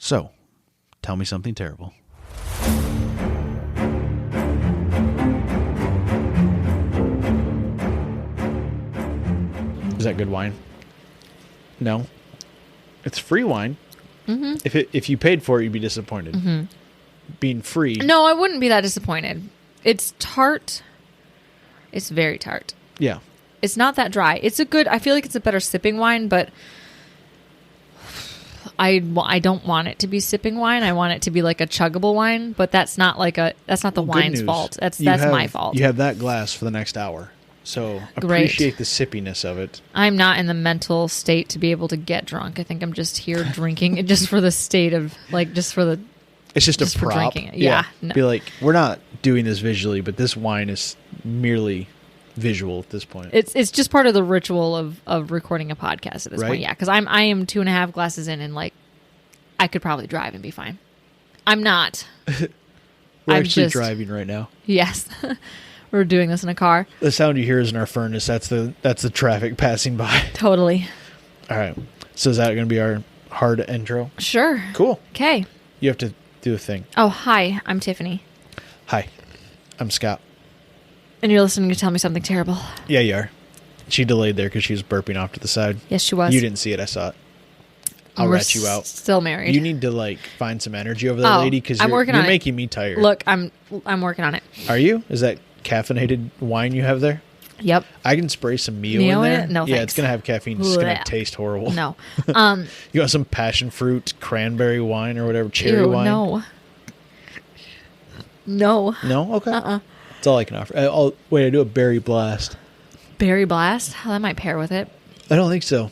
So, tell me something terrible. Is that good wine? No. It's free wine. Mm-hmm. If you paid for it, you'd be disappointed. Mm-hmm. Being free. No, I wouldn't be that disappointed. It's tart. It's very tart. Yeah. It's not that dry. I feel like it's a better sipping wine, but I don't want it to be sipping wine. I want it to be like a chuggable wine, but that's not the wine's fault. That's my fault. You have that glass for the next hour. So appreciate the sippiness of it. I'm not in the mental state to be able to get drunk. I think I'm just here drinking just for the state of just for the. It's just a prop. Drinking it. Yeah. No. Be like, we're not doing this visually, but this wine is merely visual at this point. It's just part of the ritual of recording a podcast at this point. Yeah, because I am 2.5 glasses in, and I could probably drive and be fine. I'm not. We're actually driving right now. Yes. We're doing this in a car. The sound you hear is in our furnace. That's the traffic passing by. Totally. All right. So is that going to be our hard intro? Sure. Cool. Okay. You have to do a thing. Oh, hi. I'm Tiffany. Hi. I'm Scott. And you're listening to Tell Me Something Terrible. Yeah, you are. She delayed there because she was burping off to the side. Yes, she was. You didn't see it. I saw it. I'll rat you out. Still married. You need to find some energy over there, lady, because you're making me tired. Look, I'm working on it. Are you? Is that caffeinated wine you have there? Yep. I can spray some Mio in there. No, yeah, thanks. It's gonna have caffeine. It's gonna taste horrible. No. You want some passion fruit cranberry wine or whatever, cherry wine? No. No. Okay. That's all I can offer. I do a berry blast. Berry blast? Oh, that might pair with it. I don't think so.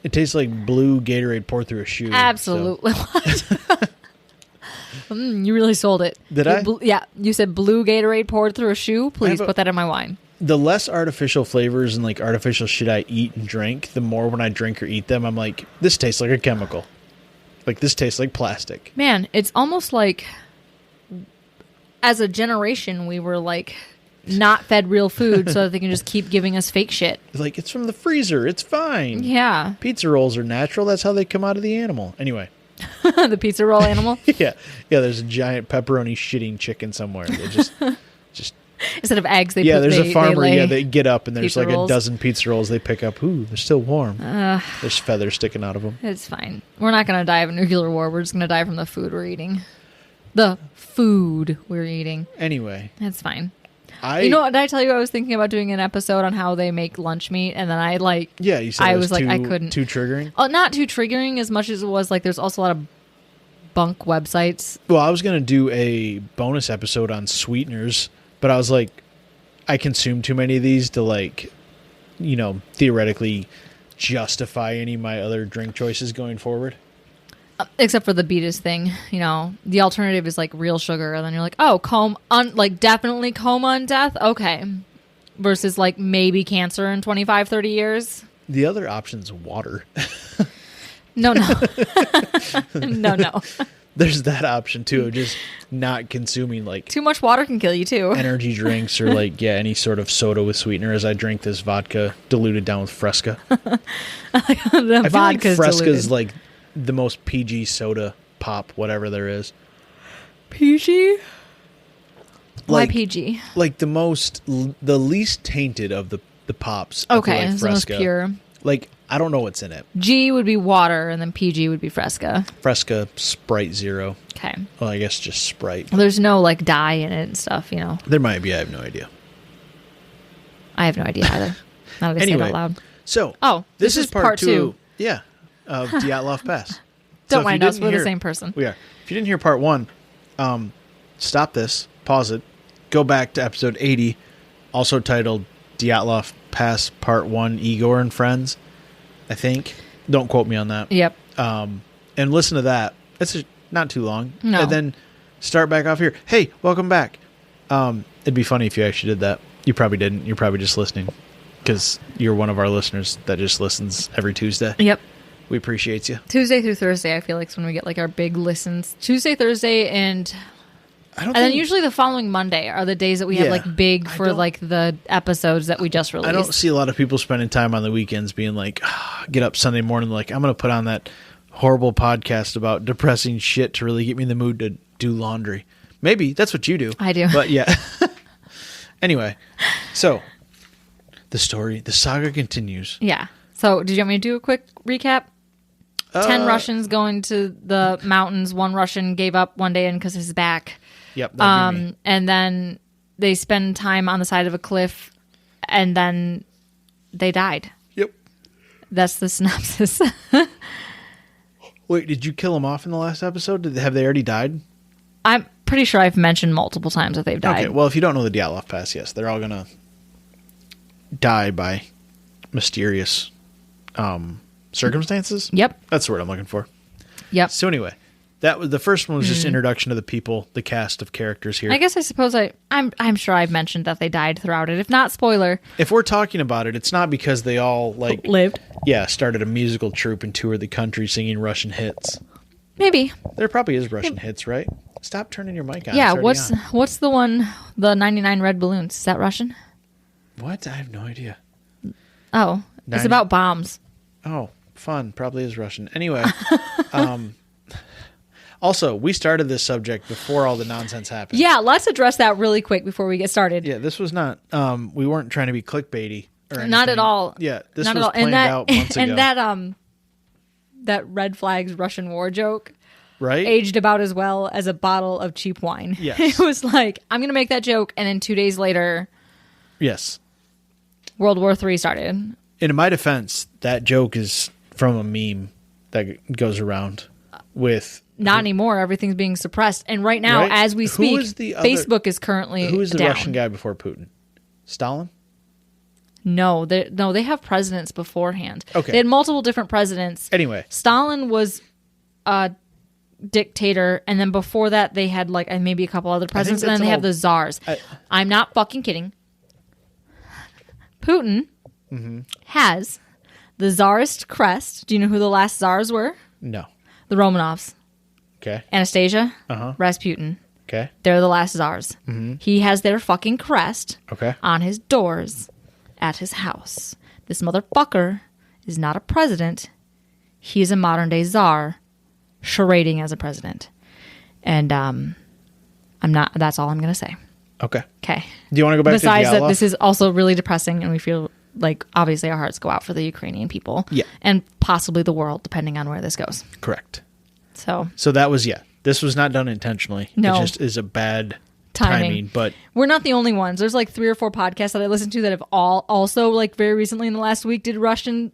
It tastes like blue Gatorade poured through a shoe. Absolutely. So. You really sold it. Did I? Yeah. You said blue Gatorade poured through a shoe. Please put that in my wine. The less artificial flavors and artificial shit I eat and drink, the more when I drink or eat them, I'm like, this tastes like a chemical. This tastes like plastic. Man, it's almost like as a generation, we were not fed real food so that they can just keep giving us fake shit. It's from the freezer. It's fine. Yeah. Pizza rolls are natural. That's how they come out of the animal. Anyway. The pizza roll animal? Yeah. There's a giant pepperoni shitting chicken somewhere. They just instead of eggs, there's a farmer. They get up and there's rolls. A dozen pizza rolls they pick up. Ooh, they're still warm. There's feathers sticking out of them. It's fine. We're not going to die of a nuclear war. We're just going to die from the food we're eating. The food we're eating. Anyway, that's fine. Did I tell you I was thinking about doing an episode on how they make lunch meat, and then you said I was I couldn't too triggering. Oh, not too triggering as much as it was there's also a lot of bunk websites. Well, I was gonna do a bonus episode on sweeteners, but I was I consume too many of these to theoretically justify any of my other drink choices going forward. Except for the Beatus thing, the alternative is real sugar, and then you're definitely coma and death. Okay, versus maybe cancer in 25, 30 years. The other option's water. No. No. There's that option too, of just not consuming too much water can kill you too. Energy drinks or any sort of soda with sweetener. As I drink this vodka diluted down with Fresca. I feel like Fresca's the most PG soda pop, whatever there is. PG? Why PG? The least tainted of the pops. Okay, it's the most pure. I don't know what's in it. G would be water, and then PG would be Fresca. Fresca, Sprite Zero. Okay. Well, I guess just Sprite. There's no dye in it and stuff, There might be. I have no idea. I have no idea either. Now that I say it out loud. So, this is part two. Yeah. Of Dyatlov Pass. Don't mind us, we're the same person. We are. If you didn't hear part one, stop this, pause it, go back to episode 80, also titled Dyatlov Pass Part 1, Igor and Friends, I think. Don't quote me on that. Yep. And listen to that. It's not too long. No. And then start back off here. Hey, welcome back. It'd be funny if you actually did that. You probably didn't. You're probably just listening because you're one of our listeners that just listens every Tuesday. Yep. We appreciate you. Tuesday through Thursday, I feel is when we get our big listens. Tuesday, Thursday, and then usually the following Monday are the days that we have big for the episodes that we just released. I don't see a lot of people spending time on the weekends being get up Sunday morning I'm going to put on that horrible podcast about depressing shit to really get me in the mood to do laundry. Maybe that's what you do. I do. But yeah. Anyway, so the saga continues. Yeah. So did you want me to do a quick recap? 10 Russians going to the mountains. One Russian gave up one day in because of his back. Yep. That'd be me. And then they spend time on the side of a cliff, and then they died. Yep. That's the synopsis. Wait, did you kill them off in the last episode? Have they already died? I'm pretty sure I've mentioned multiple times that they've died. Okay, well, if you don't know the Dyatlov Pass, yes, they're all going to die by mysterious circumstances. Yep. That's the word I'm looking for. Yep. So anyway, that was the first one was just introduction to the people, the cast of characters here. I suppose I'm sure I've mentioned that they died throughout it. If not, spoiler. If we're talking about it, it's not because they all lived. Yeah, started a musical troupe and toured the country singing Russian hits. Maybe. There probably is Russian hits, right? Stop turning your mic on. Yeah, It's already what's the one, the 99 Red Balloons? Is that Russian? What? I have no idea. Oh, it's about bombs. Oh, fun. Probably is Russian. Anyway, also, we started this subject before all the nonsense happened. Yeah, let's address that really quick before we get started. Yeah, this was not, we weren't trying to be clickbaity or anything. Not at all. Yeah, this Not was at all. planned out months ago. And that red flags Russian war joke, right? aged about as well as a bottle of cheap wine. Yes. It was like, I'm going to make that joke, and then 2 days later, yes, World War III started. And in my defense, that joke is from a meme that goes around with... Not anymore. Everything's being suppressed. And right now, Right? as we Who speak, is the other- Facebook is currently Who is the down. Russian guy before Putin? Stalin? No, they have presidents beforehand. Okay. They had multiple different presidents. Anyway. Stalin was a dictator, and then before that, they had maybe a couple other presidents, and that's then they an have the czars. I'm not fucking kidding. Putin has the czarist crest. Do you know who the last czars were? No. The Romanovs. Okay. Anastasia, Uh-huh. Rasputin. Okay. They're the last czars. He has their fucking crest Okay. on his doors at his house. This motherfucker is not a president. He is a modern day czar charading as a president. And I'm not, that's all I'm going to say. Okay. Okay. Do you want to go back Besides to that, Dyatlov? this is also really depressing, and we feel like obviously our hearts go out for the Ukrainian people. Yeah. And possibly the world, depending on where this goes. Correct. So that was, this was not done intentionally. No. It just is a bad Timing. timing, but we're not the only ones. There's 3 or 4 podcasts that I listen to that have all also very recently in the last week did Russian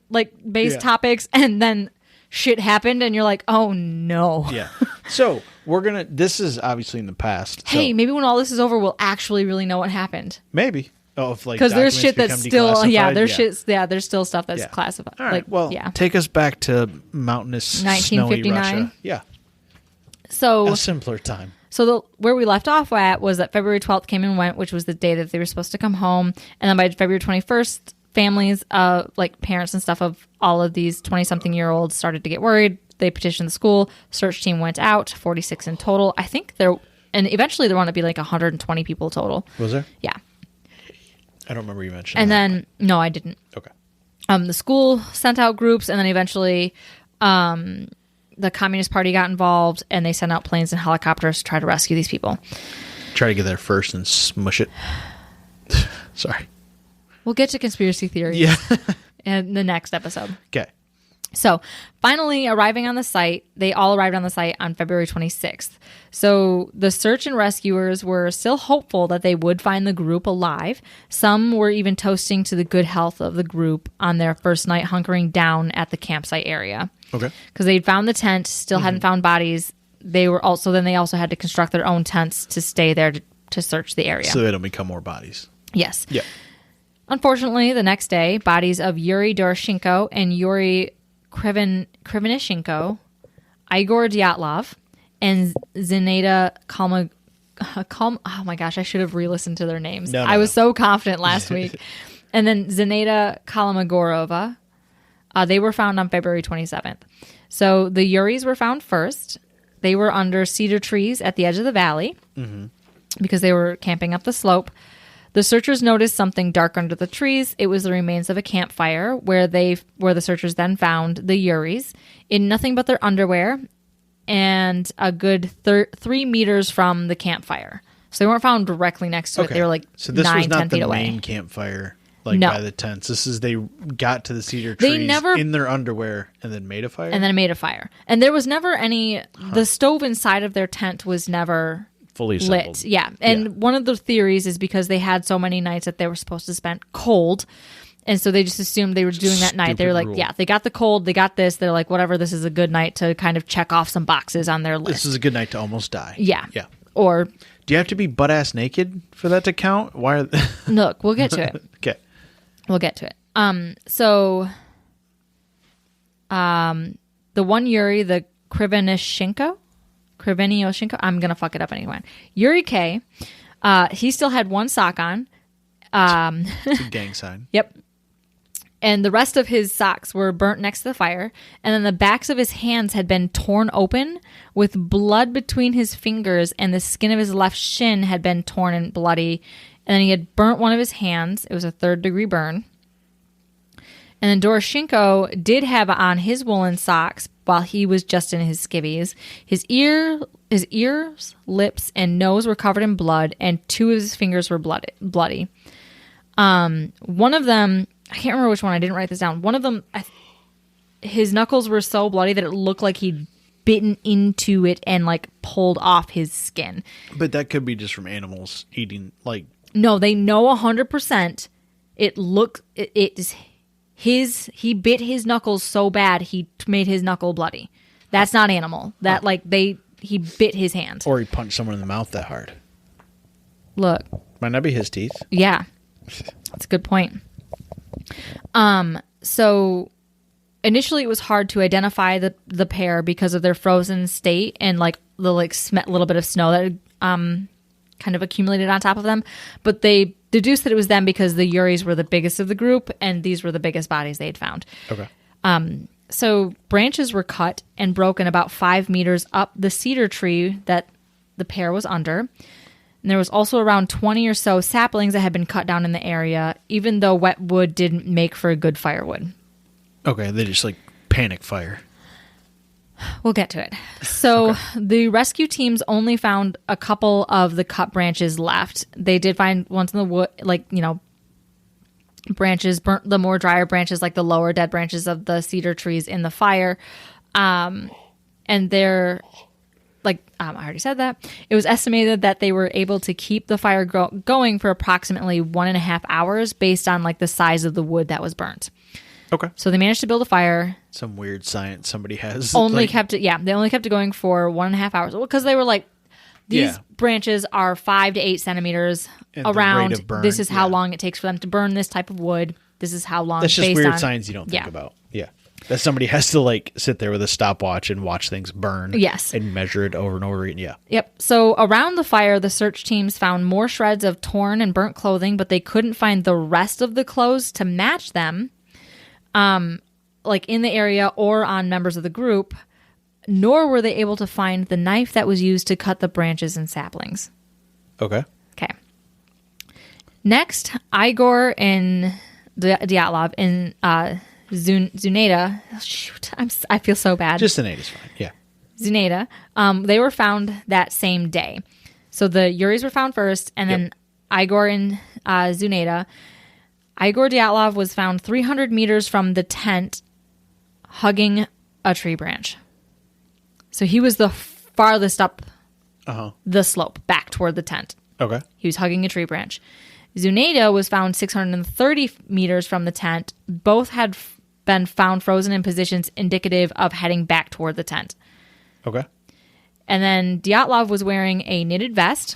based topics, and then shit happened, and you're like, oh no. yeah. So this is obviously in the past. Hey, so maybe when all this is over, we'll actually really know what happened. Maybe. Oh, if Because there's shit that's still, there's still stuff that's Yeah. classified. All right. Take us back to mountainous, snowy 1959? Russia. Yeah. So A simpler time. So where we left off at was that February 12th came and went, which was the day that they were supposed to come home. And then by February 21st, families, parents and stuff of all of these 20-something-year-olds started to get worried. They petitioned the school. Search team went out, 46 in total. I think and eventually there wound up to be 120 people total. Was there? Yeah. I don't remember you mentioning And that. then, no, I didn't. Okay. The school sent out groups, and then eventually the Communist Party got involved, and they sent out planes and helicopters to try to rescue these people. Try to get there first and smush it. Sorry. We'll get to conspiracy theories in the next episode. Okay. So finally arriving on the site, they all arrived on the site on February 26th. So the search and rescuers were still hopeful that they would find the group alive. Some were even toasting to the good health of the group on their first night hunkering down at the campsite area. Okay. Because they'd found the tent, still hadn't found bodies. They also had to construct their own tents to stay there to search the area. So they don't become more bodies. Yes. Yeah. Unfortunately, the next day, bodies of Yuri Doroshenko and Yuri Krivonishenko, Igor Dyatlov, and Zenata oh my gosh, I should have re-listened to their names. No, I was so confident last week. And then Zenata Kalamagorova, they were found on February 27th. So the Yuris were found first. They were under cedar trees at the edge of the valley because they were camping up the slope. The searchers noticed something dark under the trees. It was the remains of a campfire where the searchers then found the Yuris in nothing but their underwear and a good 3 meters from the campfire. So they weren't found directly next to it. They were like so this 9, was not 10 feet the away. main campfire, like by the tents. This is they got to the cedar They trees never- in their underwear and then made a fire. And then it made a fire. And there was never any. The stove inside of their tent was never fully lit. assembled. Yeah. And one of the theories is because they had so many nights that they were supposed to spend cold. And so they just assumed they were doing that night. They were like, rule. yeah, they got the cold, they got this. They're like, whatever, this is a good night to kind of check off some boxes on their list. This is a good night to almost die. Yeah. Yeah. Or, Do you have to be butt ass naked for that to count? Why are look, we'll get to it. Okay. We'll get to it. So, the one Yuri, the Krivenishenko, I'm going to fuck it up anyway. Yuri K, he still had one sock on. It's a gang sign. Yep. And the rest of his socks were burnt next to the fire. And then the backs of his hands had been torn open with blood between his fingers, and the skin of his left shin had been torn and bloody. And then he had burnt one of his hands. It was a 3rd-degree burn. And then Doroshenko did have on his woolen socks while he was just in his skivvies. His ears, lips, and nose were covered in blood, and 2 of his fingers were bloody. One of them, I can't remember which one. I didn't write this down. One of them, his knuckles were so bloody that it looked like he'd bitten into it and like pulled off his skin. But that could be just from animals eating, like... No, they know 100%. He bit his knuckles so bad he made his knuckle bloody. That's not animal. That he bit his hand. Or he punched someone in the mouth that hard. Look. Might not be his teeth. Yeah. That's a good point. So initially it was hard to identify the pair because of their frozen state and like the little bit of snow that kind of accumulated on top of them. But they deduced that it was them because the Yuris were the biggest of the group and these were the biggest bodies they'd found. Okay. So branches were cut and broken about 5 meters up the cedar tree that the pair was under. And there was also around 20 or so saplings that had been cut down in the area, even though wet wood didn't make for good firewood. Okay, they just like panic fire. We'll get to it. So the rescue teams only found a couple of the cut branches left. They did find ones in the wood, branches, burnt the more drier branches, like the lower dead branches of the cedar trees in the fire. And they're... I already said that. It was estimated that they were able to keep the fire going for approximately 1.5 hours based on the size of the wood that was burnt. Okay. So they managed to build a fire. Some weird science somebody has. They only kept it going for 1.5 hours. Because they were these branches are 5 to 8 centimeters And the around. rate of burn, This is how long it takes for them to burn this type of wood. This is how long. That's just based weird on, science you don't think about. Yeah. That somebody has to sit there with a stopwatch and watch things burn. Yes. And measure it over and over again. Yeah. Yep. So around the fire, the search teams found more shreds of torn and burnt clothing, but they couldn't find the rest of the clothes to match them, in the area or on members of the group, nor were they able to find the knife that was used to cut the branches and saplings. Okay. Okay. Next, Igor and Dyatlov and Zuneda. Oh, shoot, I feel so bad. Just an 8 is fine. Yeah. Zuneda. They were found that same day. So the Yuris were found first, and then Igor and Zuneda. Igor Dyatlov was found 300 meters from the tent, hugging a tree branch. So he was the farthest up the slope, back toward the tent. Okay. He was hugging a tree branch. Zuneda was found 630 meters from the tent. Both had been found frozen in positions indicative of heading back toward the tent. Okay. And then Dyatlov was wearing a knitted vest.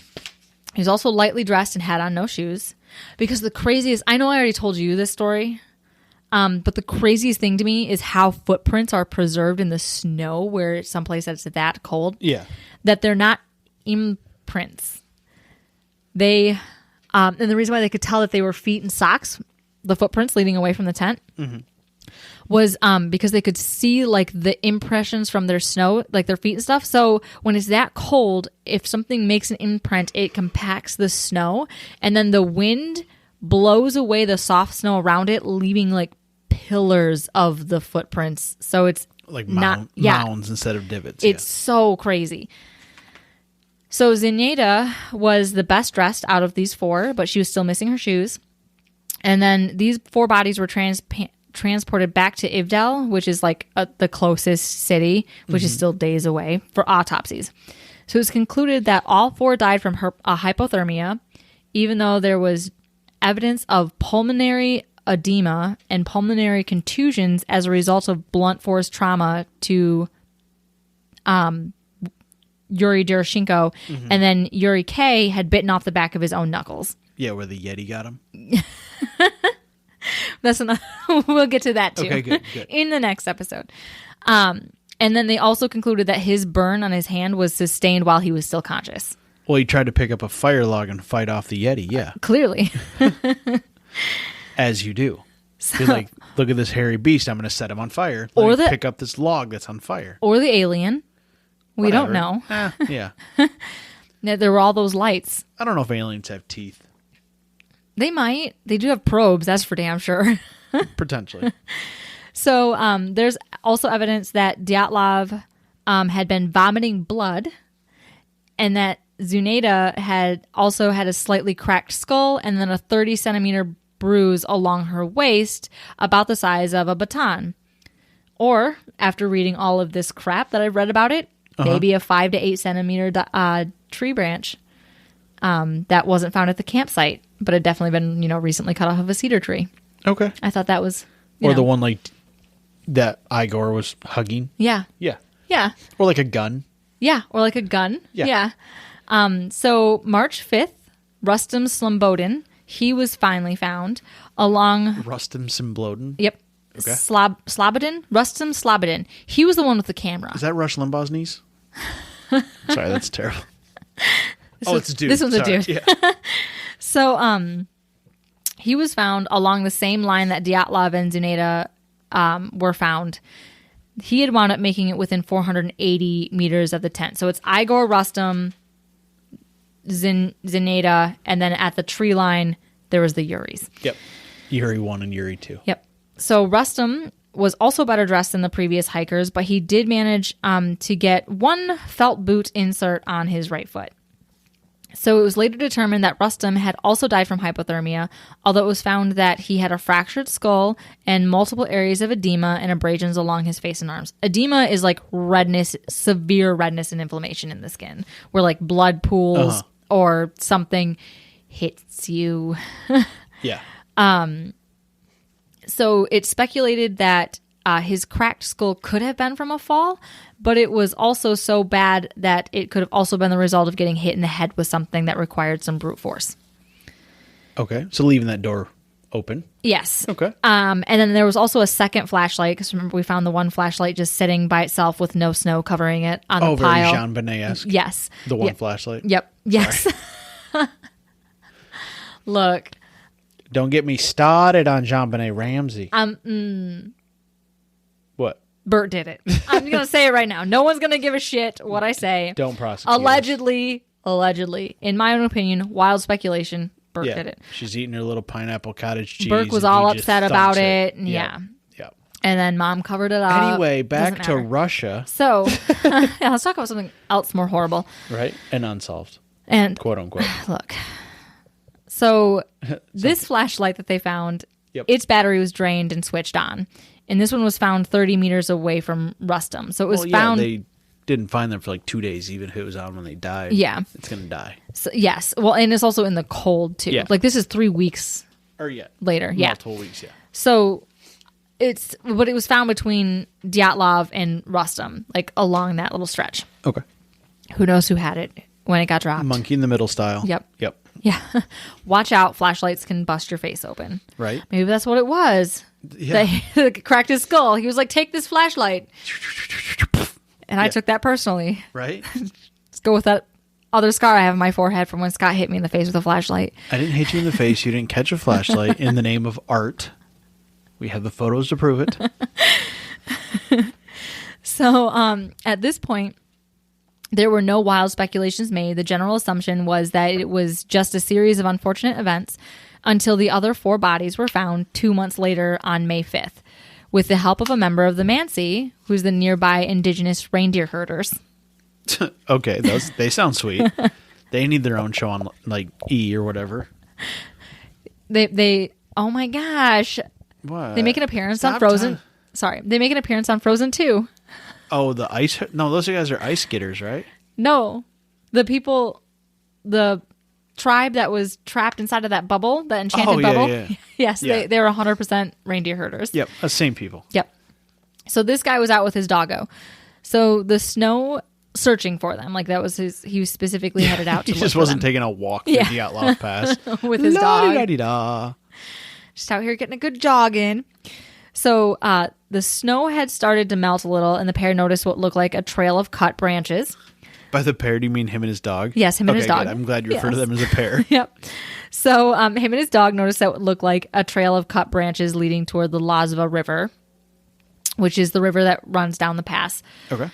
He was also lightly dressed and had on no shoes. Because the craziest... I know I already told you this story, but the craziest thing to me is how footprints are preserved in the snow where someplace that's that cold. Yeah. That they're not imprints. They... and the reason why they could tell that they were feet and socks, the footprints leading away from the tent, was because they could see like the impressions from their snow, like their feet and stuff. So when it's that cold, if something makes an imprint, it compacts the snow, and then the wind blows away the soft snow around it, leaving like pillars of the footprints. So it's Like yeah. mounds instead of divots. It's so crazy. So Zenyatta was the best dressed out of these 4, but she was still missing her shoes. And then these 4 bodies were transported back to Ivdel, which is like the closest city, which is still days away, for autopsies. So it was concluded that all 4 died from hypothermia, even though there was evidence of pulmonary edema and pulmonary contusions as a result of blunt force trauma to Yuri Doroshenko, and then Yuri K had bitten off the back of his own knuckles. Yeah, where the Yeti got him. That's enough. We'll get to that too. Okay, good. In the next episode. And then they also concluded that his burn on his hand was sustained while he was still conscious. Well, he tried to pick up a fire log and fight off the Yeti, yeah. Clearly. As you do. You're like, look at this hairy beast, I'm going to set him on fire. Let me pick up this log that's on fire. Or the alien. We Whatever. don't know. Yeah. There were all those lights. I don't know if aliens have teeth. They might. They do have probes, that's for damn sure. Potentially. So there's also evidence that Dyatlov had been vomiting blood, and that Zenyatta had also had a slightly cracked skull and then a 30-centimeter bruise along her waist about the size of a baton. Or, after reading all of this crap that I've read about it, maybe a 5 to 8 centimeter tree branch that wasn't found at the campsite, but had definitely been, recently cut off of a cedar tree. Okay. I thought that was... Or the one like that Igor was hugging. Yeah. Yeah. Yeah. Or like a gun. Yeah. Or like a gun. Yeah. So March 5th, Rustem Slobodin, he was finally found along... Rustem Slobodin? Yep. Okay. Slobodin? Rustem Slobodin. He was the one with the camera. Is that Rush Limbaugh's niece? Sorry, that's terrible. It's a dude. This one's Sorry. a dude. Yeah. So, he was found along the same line that Dyatlov and Zenyatta were found. He had wound up making it within 480 meters of the tent. So it's Igor, Rustem, Zenyatta, and then at the tree line, there was the Yuris. Yep. Yuri 1 and Yuri 2. Yep. So Rustem was also better dressed than the previous hikers, but he did manage to get one felt boot insert on his right foot. So it was later determined that Rustem had also died from hypothermia, although it was found that he had a fractured skull and multiple areas of edema and abrasions along his face and arms. Edema is like redness, severe redness and inflammation in the skin, where like blood pools or something hits you. Yeah. So it's speculated that his cracked skull could have been from a fall, but it was also so bad that it could have also been the result of getting hit in the head with something that required some brute force. Okay. So leaving that door open. Yes. Okay. And then there was also a second flashlight, because remember we found the one flashlight just sitting by itself with no snow covering it on the pile. Very Jean Benet-esque. Yes. The one flashlight. Yep. Yes. Look. Don't get me started on Jean Benet Ramsey. What? Bert did it. I'm going to say it right now. No one's going to give a shit what I say. Don't prosecute. Allegedly, in my own opinion, wild speculation, Bert did it. She's eating her little pineapple cottage cheese. Burke was all upset about it. And Yep. And then Mom covered it up. Anyway, back Doesn't to matter. Russia. So, let's talk about something else more horrible. Right? And unsolved. And Quote unquote. look. So, this flashlight that they found, its battery was drained and switched on. And this one was found 30 meters away from Rustem. So it was found... They didn't find them for like 2 days, even if it was on when they died. Yeah. It's going to die. So, yes. Well, and it's also in the cold, too. Yeah. Like, this is 3 weeks later. Yeah. Multiple weeks, yeah. So, but it was found between Dyatlov and Rustem, like, along that little stretch. Okay. Who knows who had it when it got dropped. Monkey in the middle style. Yep. Yep. Yeah. Watch out. Flashlights can bust your face open. Right. Maybe that's what it was. Yeah. They cracked his skull. He was like, take this flashlight. And I took that personally. Right. Let's go with that other scar I have on my forehead from when Scott hit me in the face with a flashlight. I didn't hit you in the face. You didn't catch a flashlight in the name of art. We have the photos to prove it. So at this point, there were no wild speculations made. The general assumption was that it was just a series of unfortunate events until the other 4 bodies were found 2 months later on May 5th, with the help of a member of the Mansi, who's the nearby indigenous reindeer herders. Okay, they sound sweet. They need their own show on like E or whatever. They oh my gosh. What? They make an appearance on Frozen. Sorry. They make an appearance on Frozen 2. Oh, the ice. No, those guys are ice getters, right? No. The tribe that was trapped inside of that bubble, that enchanted bubble. Yeah. Yes, Yeah. they were 100% reindeer herders. Yep, same people. Yep. So this guy was out with his doggo. So the snow searching for them, like that was he was specifically headed out to He look just for wasn't them. taking a walk through Dyatlov Pass. With his dog. La-di-da-di-da. Just out here getting a good jog in. So the snow had started to melt a little, and the pair noticed what looked like a trail of cut branches. By the pair, do you mean him and his dog? Yes, him and his dog. Good. I'm glad you refer to them as a pair. Yep. So him and his dog noticed that what looked like a trail of cut branches leading toward the Lazva River, which is the river that runs down the pass. Okay.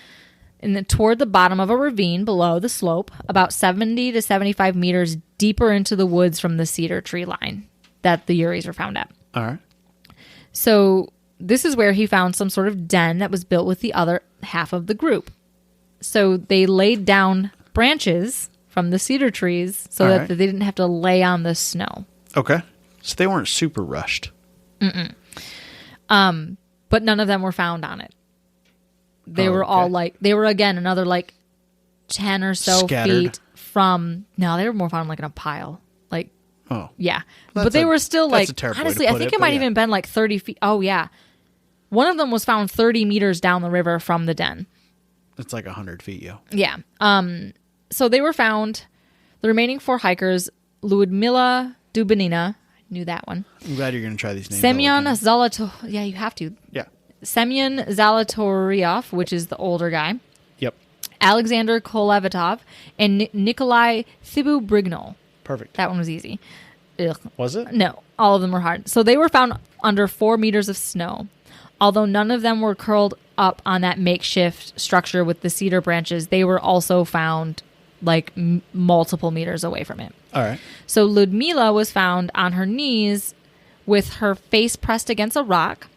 And then toward the bottom of a ravine below the slope, about 70 to 75 meters deeper into the woods from the cedar tree line that the Uris were found at. All right. So this is where he found some sort of den that was built with the other half of the group. So they laid down branches from the cedar trees so that they didn't have to lay on the snow. Okay. So they weren't super rushed. But none of them were found on it. They were all like, they were again another like 10 or so Scattered. feet from, no, they were more found like in a pile. Like, Oh. yeah. But they were still that's like, a terrible way to honestly, I put think it, it might but even been like 30 feet. Oh, yeah. One of them was found 30 meters down the river from the den. It's like 100 feet, yo. Yeah. So they were found, the remaining 4 hikers, Ludmila Dubinina, I knew that one. I'm glad you're going to try these names. Semyon Zalato, yeah, you have to. Yeah. Semyon Zalatoriov, which is the older guy. Yep. Alexander Kolevitov, and Nikolai Thibu-Brignol. Perfect. That one was easy. Ugh. Was it? No, all of them were hard. So they were found under 4 meters of snow. Although none of them were curled up on that makeshift structure with the cedar branches, they were also found like multiple meters away from it. All right. So Ludmila was found on her knees with her face pressed against a rock.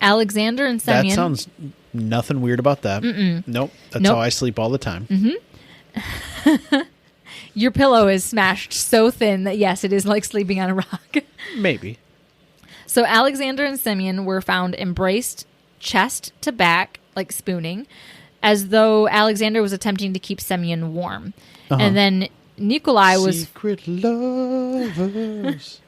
Alexander and Semyon... That sounds nothing weird about that. Nope. That's how I sleep all the time. Mm-hmm. Your pillow is smashed so thin that, yes, it is like sleeping on a rock. Maybe. So Alexander and Semyon were found embraced chest to back, like spooning, as though Alexander was attempting to keep Semyon warm. And then Nikolai was... Secret lovers.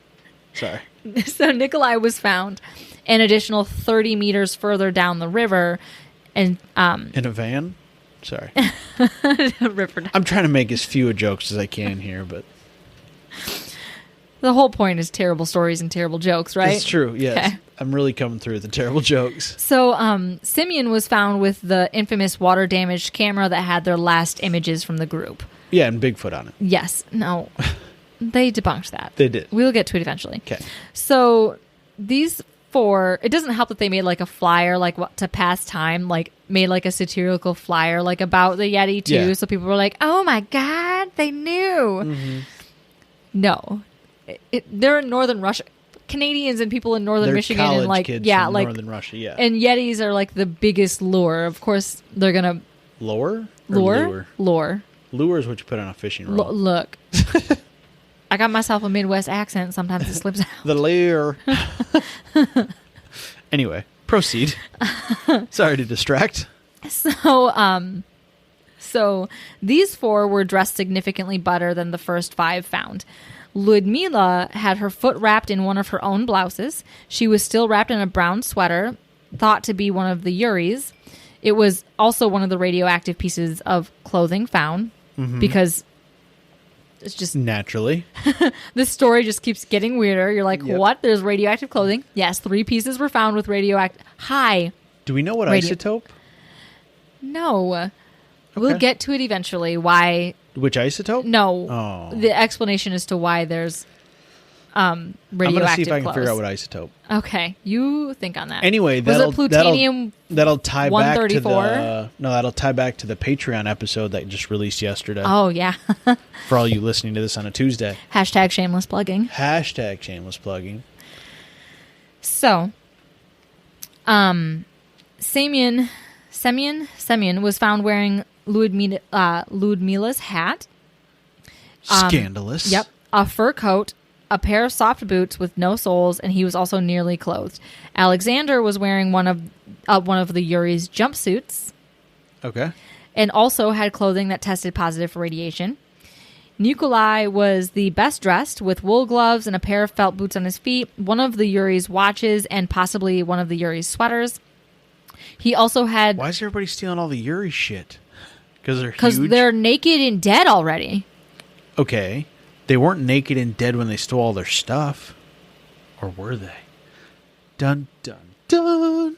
Sorry. So Nikolai was found an additional 30 meters further down the river. And In a van? Sorry. river. I'm trying to make as few jokes as I can here, but... The whole point is terrible stories and terrible jokes, right? It's true, yes. Okay. I'm really coming through with the terrible jokes. So Semyon was found with the infamous water-damaged camera that had their last images from the group. Yeah, and Bigfoot on it. Yes. No. They debunked that. They did. We'll get to it eventually. Okay. So these 4, it doesn't help that they made like a flyer, like what to pass time, like made like a satirical flyer, like about the Yeti too. Yeah. So people were like, "Oh my God, they knew." Mm-hmm. No, they're in northern Russia. Canadians and people in northern They're Michigan college and like kids yeah, from like northern Russia, yeah. and Yetis are like the biggest lure. Of course, they're gonna Lure? Or lure. Lure is what you put on a fishing rod. Look. I got myself a Midwest accent. Sometimes it slips out. The lure. Anyway, proceed. Sorry to distract. So these 4 were dressed significantly better than the first 5 found. Ludmila had her foot wrapped in one of her own blouses. She was still wrapped in a brown sweater, thought to be one of the Uris. It was also one of the radioactive pieces of clothing found because it's just... Naturally. This story just keeps getting weirder. You're like, Yep. what? There's radioactive clothing? Yes, 3 pieces were found with radioactive... High. Do we know what Radio- isotope? No. We'll get to it eventually. Why... Which isotope? No. Oh. The explanation as to why there's I'm radioactive gonna see if I can clothes. figure out what isotope. Okay, you think on that. Anyway, was it plutonium? That'll tie back to 134? that'll tie back to the Patreon episode that just released yesterday. Oh yeah. For all you listening to this on a Tuesday. Hashtag shameless plugging. Hashtag shameless plugging. So, Semyon was found wearing Ludmila's hat. Scandalous. Yep. A fur coat, a pair of soft boots with no soles, and he was also nearly clothed. Alexander was wearing one of the Yuri's jumpsuits. Okay. And also had clothing that tested positive for radiation. Nikolai was the best dressed with wool gloves and a pair of felt boots on his feet, one of the Yuri's watches, and possibly one of the Yuri's sweaters. He also had... Why is everybody stealing all the Yuri shit? Because they're huge? Because they're naked and dead already. Okay. They weren't naked and dead when they stole all their stuff. Or were they? Dun, dun, dun.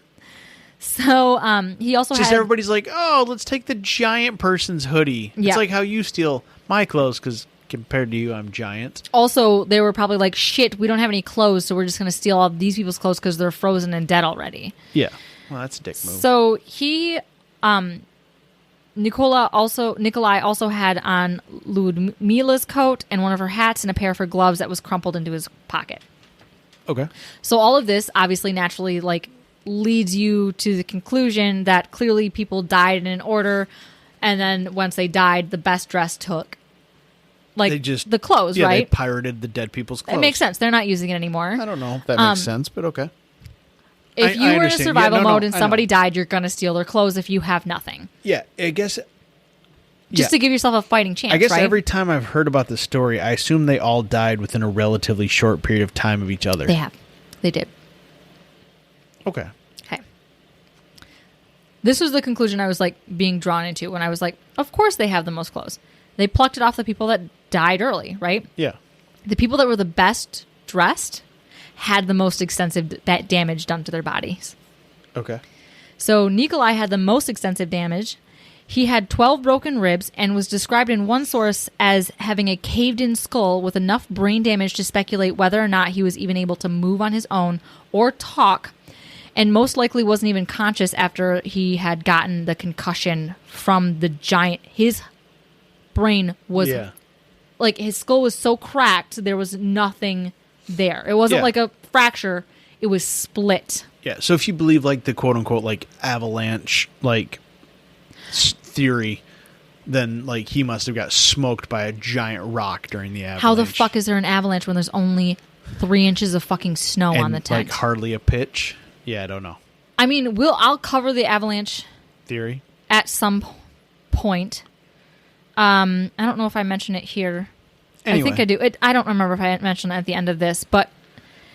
So, he also Just had... everybody's like, oh, let's take the giant person's hoodie. Yeah. It's like how you steal my clothes, because compared to you, I'm giant. Also, they were probably like, shit, we don't have any clothes, so we're just going to steal all these people's clothes because they're frozen and dead already. Yeah. Well, that's a dick move. So, he... Nikolai also had on Ludmila's coat and one of her hats and a pair of her gloves that was crumpled into his pocket. Okay. So all of this obviously naturally leads you to the conclusion that clearly people died in an order, and then once they died, the best dress took the clothes, yeah, right? They pirated the dead people's clothes. It makes sense. They're not using it anymore. I don't know if that makes sense, but okay. If you I were in a understand. survival mode and I somebody know. died, you're going to steal their clothes if you have nothing. Yeah, I guess... Just to give yourself a fighting chance, I guess right? every time I've heard about this story, I assume they all died within a relatively short period of time of each other. They have. They did. Okay. Okay. This was the conclusion I was being drawn into when I was like, of course they have the most clothes. They plucked it off the people that died early, right? Yeah. The people that were the best dressed had the most extensive damage done to their bodies. Okay. So Nikolai had the most extensive damage. He had 12 broken ribs and was described in one source as having a caved-in skull with enough brain damage to speculate whether or not he was even able to move on his own or talk, and most likely wasn't even conscious after he had gotten the concussion from the giant. His brain was his skull was so cracked there was nothing there. It wasn't like a fracture, it was split. Yeah, so if you believe the quote-unquote avalanche theory, then he must have got smoked by a giant rock during the avalanche. How the fuck is there an avalanche when there's only 3 inches of fucking snow on the tent? Hardly a pitch? Yeah, I don't know. I mean, I'll cover the avalanche theory at some point. I don't know if I mention it here. Anyway. I think I do. I don't remember if I mentioned it at the end of this, but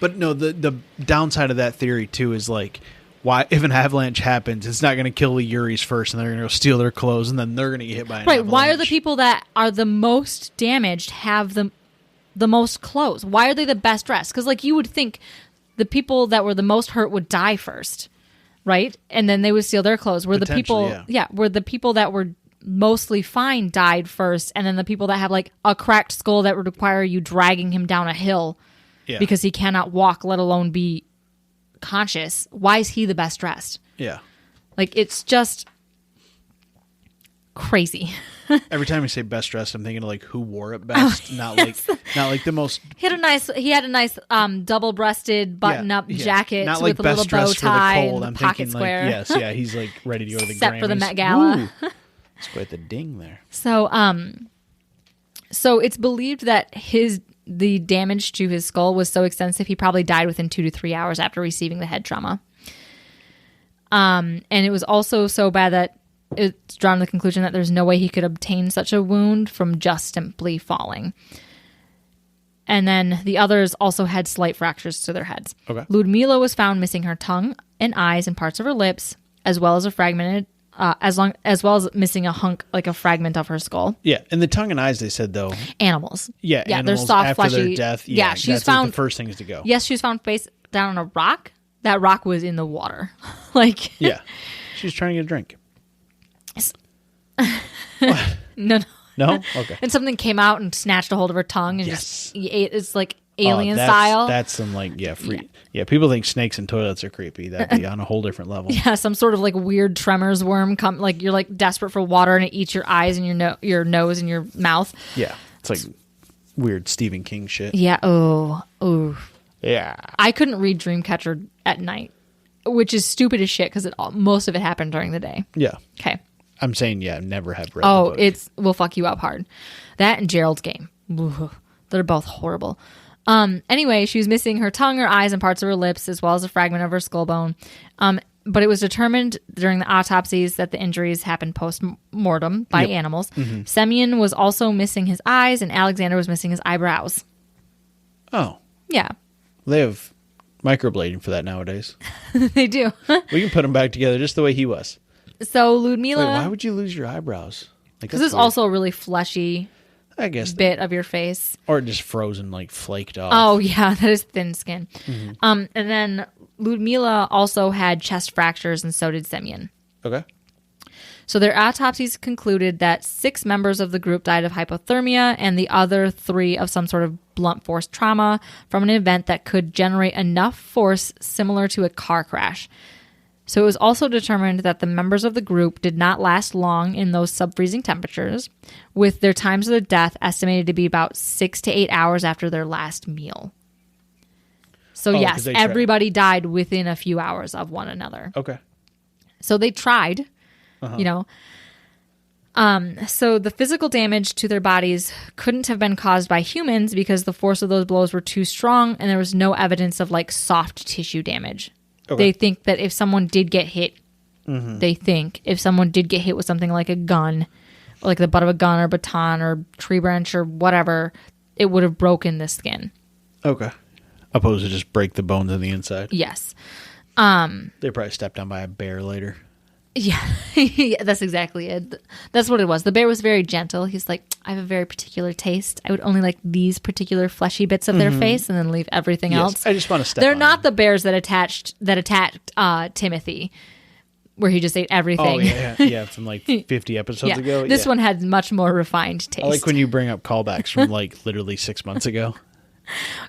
no, the downside of that theory too is why if an avalanche happens, it's not going to kill the Yuris first, and they're going to go steal their clothes, and then they're going to get hit by an avalanche. Why are the people that are the most damaged have the most clothes? Why are they the best dressed? Because you would think the people that were the most hurt would die first, right? And then they would steal their clothes. Where the people, where the people that were mostly fine died first, and then the people that have a cracked skull that would require you dragging him down a hill because he cannot walk, let alone be conscious. Why is he the best dressed? Yeah. It's just crazy. Every time you say best dressed, I'm thinking of who wore it best, not the most. He had a nice double-breasted button-up jacket not with a little best bow dressed tie for the cold. and I'm pocket thinking square. yes, he's ready to go to the Set Grammys. for the Met Gala. Ooh, it's quite the ding there. So it's believed that the damage to his skull was so extensive he probably died within 2 to 3 hours after receiving the head trauma. And it was also so bad that it's drawn to the conclusion that there's no way he could obtain such a wound from just simply falling. And then the others also had slight fractures to their heads. Okay. Ludmila was found missing her tongue and eyes and parts of her lips, as well as as well as missing a hunk, a fragment of her skull. Yeah, and the tongue and eyes, they said, though. Animals. Yeah, they're soft, after fleshy. their death. Yeah, she was that's found the first things to go. Yes, she was found face down on a rock. That rock was in the water. Yeah, she was trying to get a drink. No. No? Okay. And something came out and snatched a hold of her tongue and Yes. just ate. It's like alien that's, style. That's some like, yeah, people think snakes and toilets are creepy. That'd be on a whole different level. Yeah, some sort of like weird tremors worm like you're like desperate for water and it eats your eyes and your nose and your mouth. Yeah. It's like weird Stephen King shit. Yeah. Oh. Yeah. I couldn't read Dreamcatcher at night, which is stupid as shit because most of it happened during the day. Yeah. Okay. I'm saying, never have read the book. Will fuck you up hard. That and Gerald's Game. Ugh, they're both horrible. Anyway, she was missing her tongue, her eyes, and parts of her lips, as well as a fragment of her skull bone. But it was determined during the autopsies that the injuries happened post-mortem by animals. Mm-hmm. Semyon was also missing his eyes, and Alexander was missing his eyebrows. Oh. Yeah. They have microblading for that nowadays. They do. We can put them back together just the way he was. So Ludmila... Wait, why would you lose your eyebrows? Because it's also a really fleshy... I guess bit of your face, or just frozen, like flaked off. Oh yeah, that is thin skin. Mm-hmm. And then Ludmila also had chest fractures, and so did Semyon. Okay. So their autopsies concluded that 6 members of the group died of hypothermia, and the other 3 of some sort of blunt force trauma from an event that could generate enough force similar to a car crash. So it was also determined that the members of the group did not last long in those sub-freezing temperatures, with their times of their death estimated to be about 6 to 8 hours after their last meal. So yes, everybody died within a few hours of one another. Okay. So they tried, so the physical damage to their bodies couldn't have been caused by humans because the force of those blows were too strong, and there was no evidence of like soft tissue damage. Okay. They think that if someone did get hit, if someone did get hit with something like a gun, like the butt of a gun or baton or tree branch or whatever, it would have broken the skin. Okay. Opposed to just break the bones on the inside. Yes. They probably stepped down by a bear later. Yeah. Yeah, that's exactly it. That's what it was. The bear was very gentle. He's like, I have a very particular taste. I would only like these particular fleshy bits of their face and then leave everything else. I just want to step They're on not them. the bears that attacked Timothy, where he just ate everything. Oh, yeah, from like 50 episodes ago. This one had much more refined taste. I like when you bring up callbacks from like literally 6 months ago.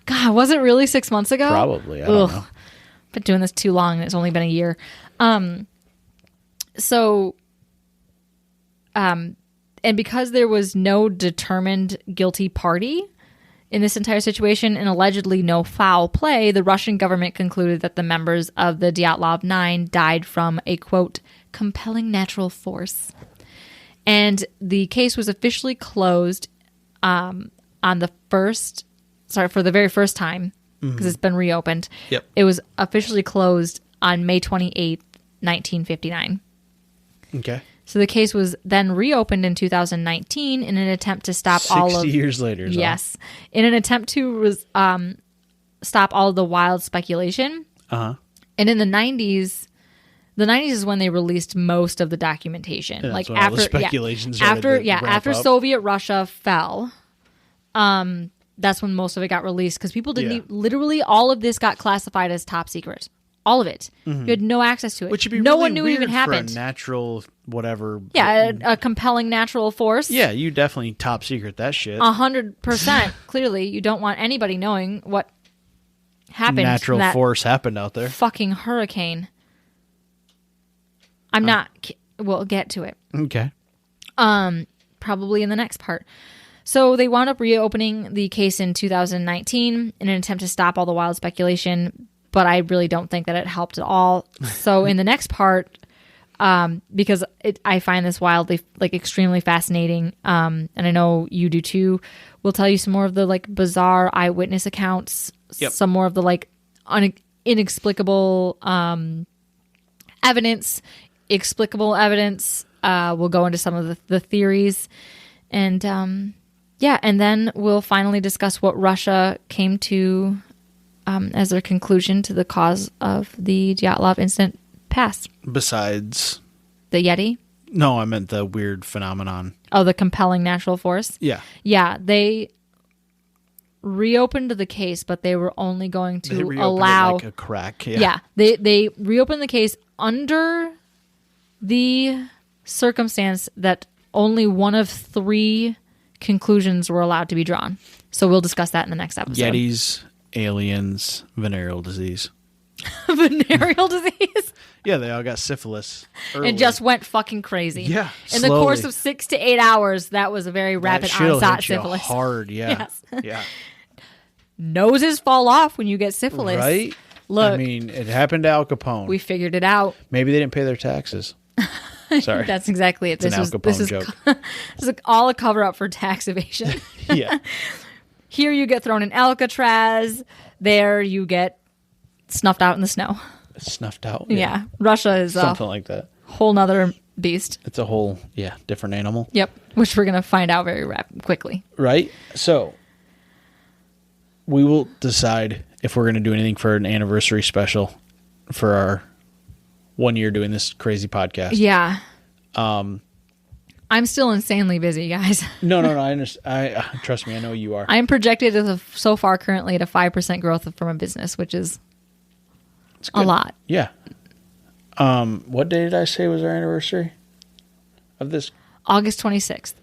God, was it really 6 months ago? Probably. I don't know. Been doing this too long and it's only been a year. And because there was no determined guilty party in this entire situation and allegedly no foul play, the Russian government concluded that the members of the Dyatlov 9 died from a, quote, compelling natural force. And the case was officially closed for the very first time, because it's been reopened. Yep. It was officially closed on May 28th, 1959. Okay. So the case was then reopened in 2019 in an attempt to stop all of... 60 years later. Yes. In an attempt to stop all of the wild speculation. Uh-huh. And in the 90s is when they released most of the documentation. Yeah, like when after all the speculation after up. Soviet Russia fell, that's when most of it got released because people didn't literally all of this got classified as top secret. All of it. You had no access to it. Which would be no really one knew it weird even happened. For a natural whatever. Yeah, a compelling natural force. Yeah, you definitely top secret that shit. 100%. Clearly, you don't want anybody knowing what happened. Natural force happened out there. Fucking hurricane. I'm not. We'll get to it. Okay. Probably in the next part. So they wound up reopening the case in 2019 in an attempt to stop all the wild speculation, but I really don't think that it helped at all. So in the next part, because I find this wildly, like, extremely fascinating, and I know you do too, we'll tell you some more of the, like, bizarre eyewitness accounts, some more of the, like, inexplicable evidence, explicable evidence. We'll go into some of the theories, and and then we'll finally discuss what Russia came to as their conclusion to the cause of the Dyatlov incident past. Besides the Yeti? No, I meant the weird phenomenon. Oh, the compelling natural force? Yeah. Yeah, they reopened the case, but they were only going to allow... like a crack. Yeah, they reopened the case under the circumstance that only one of 3 conclusions were allowed to be drawn. So we'll discuss that in the next episode. Yetis, aliens, venereal disease. Venereal disease? Yeah, they all got syphilis early. It just went fucking crazy. Yeah, In the course of 6 to 8 hours, that was a very rapid onset syphilis. Hard, yeah. Yes. Yeah. Noses fall off when you get syphilis. Right? Look. I mean, it happened to Al Capone. We figured it out. Maybe they didn't pay their taxes. Sorry. That's exactly it. It's an Al Capone joke. This is all a cover up for tax evasion. Yeah. Here you get thrown in Alcatraz. There you get snuffed out in the snow. Snuffed out? Yeah. Russia is something like that. Whole nother beast. It's a whole, different animal. Yep. Which we're going to find out very quickly. Right? So, we will decide if we're going to do anything for an anniversary special for our 1 year doing this crazy podcast. Yeah. I'm still insanely busy, guys. No, I understand. Trust me, I know you are. I'm projected so far currently at a 5% growth from a business, which is a lot. Yeah. What day did I say was our anniversary of this? August 26th.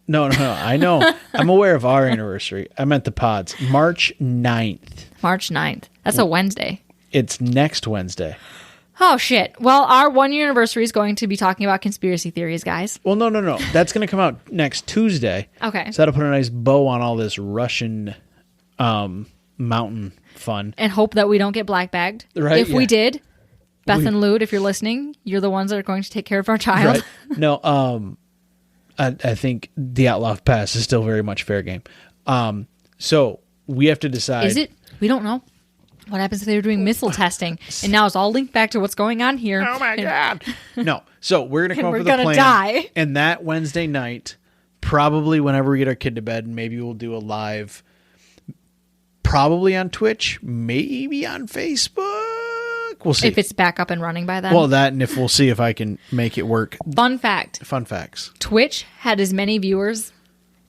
No. I know. I'm aware of our anniversary. I meant the pods. March 9th. March 9th. That's a Wednesday. It's next Wednesday. Oh, shit. Well, our 1 year anniversary is going to be talking about conspiracy theories, guys. Well, no. That's going to come out next Tuesday. Okay. So that'll put a nice bow on all this Russian mountain fun. And hope that we don't get black bagged. Right, If we did, Beth and Lude, if you're listening, you're the ones that are going to take care of our child. Right. No, I think Dyatlov Pass is still very much fair game. So we have to decide. Is it? We don't know. What happens if they were doing missile testing? And now it's all linked back to what's going on here. Oh, my God. No. So we're going to come up with a plan. We're going to die. And that Wednesday night, probably whenever we get our kid to bed, maybe we'll do a live, probably on Twitch, maybe on Facebook. We'll see. If it's back up and running by then. Well, that, and if we'll see if I can make it work. Fun fact. Fun facts. Twitch had as many viewers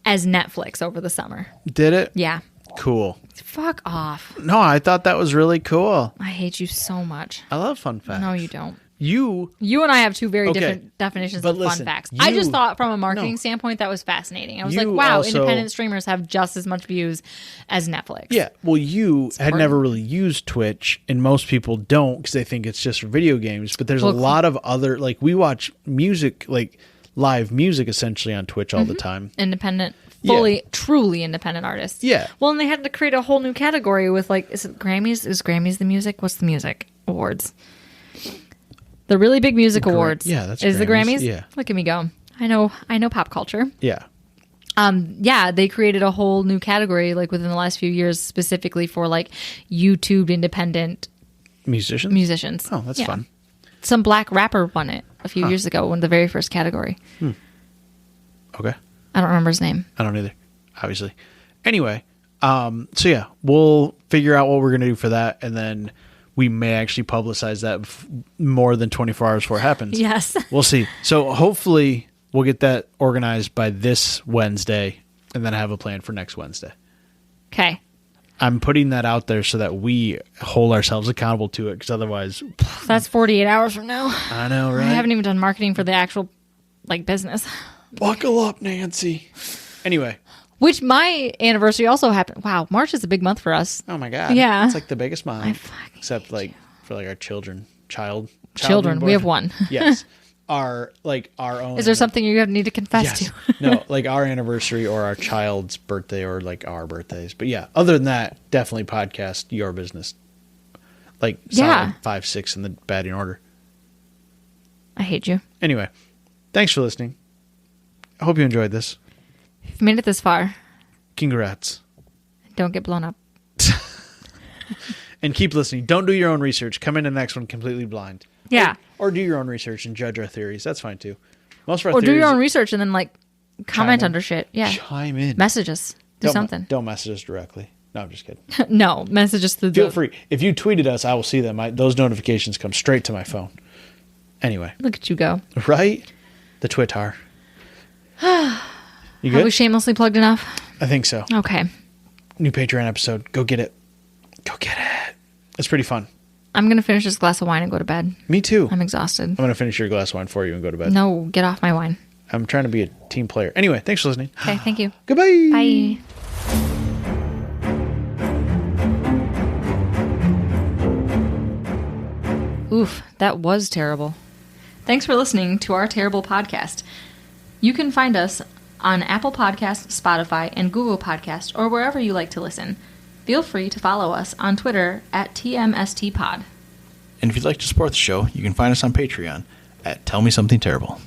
as Netflix over the summer. Did it? Yeah. Cool. Fuck off. No, I thought that was really cool. I hate you so much. I love fun facts. No, you don't. You and I have two very different definitions of fun facts. I just thought from a marketing standpoint that was fascinating. I was like, wow, independent streamers have just as much views as Netflix. Yeah. Well, you had never really used Twitch, and most people don't because they think it's just for video games. But there's a lot of other, like, we watch music, like live music essentially on Twitch all the time. Independent, truly independent artists. Yeah. Well, and they had to create a whole new category with, like, is it Grammys? Is Grammys the music? What's the music? Awards. The really big music awards. Yeah, that's is the Grammys. Yeah. Look at me go. I know pop culture. Yeah. Yeah, they created a whole new category like within the last few years specifically for like YouTube independent musicians. Oh, that's fun. Some black rapper won it a few years ago, won the very first category. Okay. I don't remember his name. I don't either, obviously. Anyway, so yeah, we'll figure out what we're going to do for that, and then we may actually publicize that more than 24 hours before it happens. Yes. We'll see. So hopefully we'll get that organized by this Wednesday and then have a plan for next Wednesday. Okay. I'm putting that out there so that we hold ourselves accountable to it because otherwise... That's 48 hours from now. I know, right? I haven't even done marketing for the actual like business. Buckle up, Nancy. Anyway. Which my anniversary also happened. Wow, March is a big month for us. Oh my God. Yeah. It's like the biggest month. Except like for like our children. Children. We have one. Yes. Our own. Is there something you need to confess to? No, like our anniversary or our child's birthday or like our birthdays. But yeah, other than that, definitely podcast your business. Like solid 5, 6 in the batting order. I hate you. Anyway, thanks for listening. I hope you enjoyed this. If you've made it this far, congrats. Don't get blown up. And keep listening. Don't do your own research. Come in the next one completely blind. Yeah. Or do your own research and judge our theories. That's fine too. Most of our theories, do your own research and then like comment under shit. Yeah. Chime in. Message us. Do something. Don't message us directly. No, I'm just kidding. No, message us through Feel free. If you tweeted us, I will see them. Those notifications come straight to my phone. Anyway. Look at you go. Right? The Twitter. You good? Have we shamelessly plugged enough? I think so. Okay. New Patreon episode. Go get it. Go get it. It's pretty fun. I'm going to finish this glass of wine and go to bed. Me too. I'm exhausted. I'm going to finish your glass of wine for you and go to bed. No, get off my wine. I'm trying to be a team player. Anyway, thanks for listening. Okay, thank you. Goodbye. Bye. Oof, that was terrible. Thanks for listening to our terrible podcast. You can find us on Apple Podcasts, Spotify, and Google Podcasts, or wherever you like to listen. Feel free to follow us on Twitter at TMSTPod. And if you'd like to support the show, you can find us on Patreon at Tell Me Something Terrible.